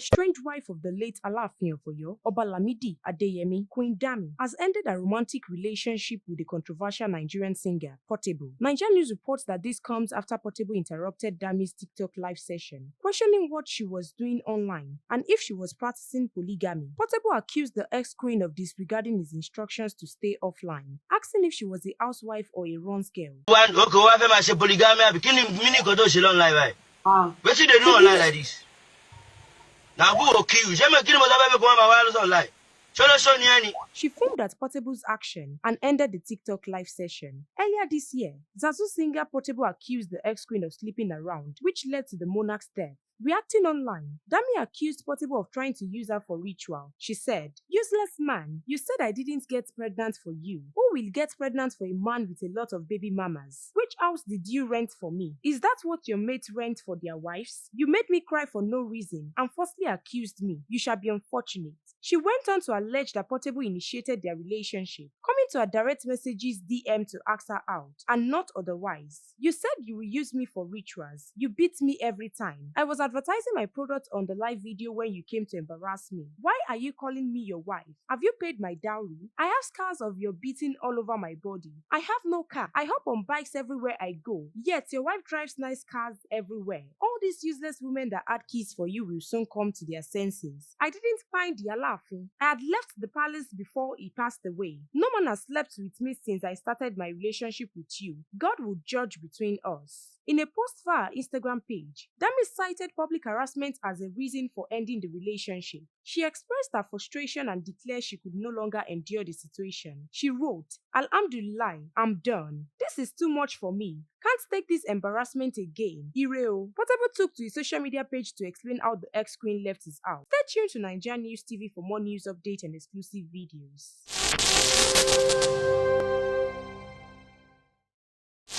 estranged wife of the late Alaafin of Oyo, Obalamidi Adeyemi, Queen Dami, has ended a romantic relationship with the controversial Nigerian singer, Portable. NaijaNews reports that this comes after Portable interrupted Dami's TikTok live session, questioning what she was doing online and if she was practicing polygamy. Portable accused the ex-queen of disregarding his instructions to stay offline, asking if she was a housewife or a runs girl. Wetin dey do online like this? Now who will kill you? She foamed at Portable's action and ended the TikTok live session. Earlier this year, Zazoo singer Portable accused the ex-queen of sleeping around, which led to the monarch's death. Reacting online, Dami accused Portable of trying to use her for ritual. She said, "Useless man, you said I didn't get pregnant for you. Who will get pregnant for a man with a lot of baby mamas? Which house did you rent for me? Is that what your mates rent for their wives? You made me cry for no reason and falsely accused me. You shall be unfortunate." She went on to allege that Portable initiated their relationship, coming to her direct messages DM to ask her out, and not otherwise. "You said you will use me for rituals. You beat me every time. I was advertising my product on the live video when you came to embarrass me. Why are you calling me your wife? Have you paid my dowry? I have scars of your beating all over my body. I have no car. I hop on bikes everywhere I go. Yet your wife drives nice cars everywhere. All these useless women that had keys for you will soon come to their senses. I didn't find the Alaafin. I had left the palace before he passed away. No man has slept with me since I started my relationship with you. God will judge between us." In a post via her Instagram page, Dami cited public harassment as a reason for ending the relationship. She expressed her frustration and declared she could no longer endure the situation. She wrote, "Alhamdulillah, I'm done. This is too much for me. Can't take this embarrassment again. Ireo." Portable took to his social media page to explain how the ex-queen left his house. Stay tuned to NaijaNews TV for more news updates and exclusive videos.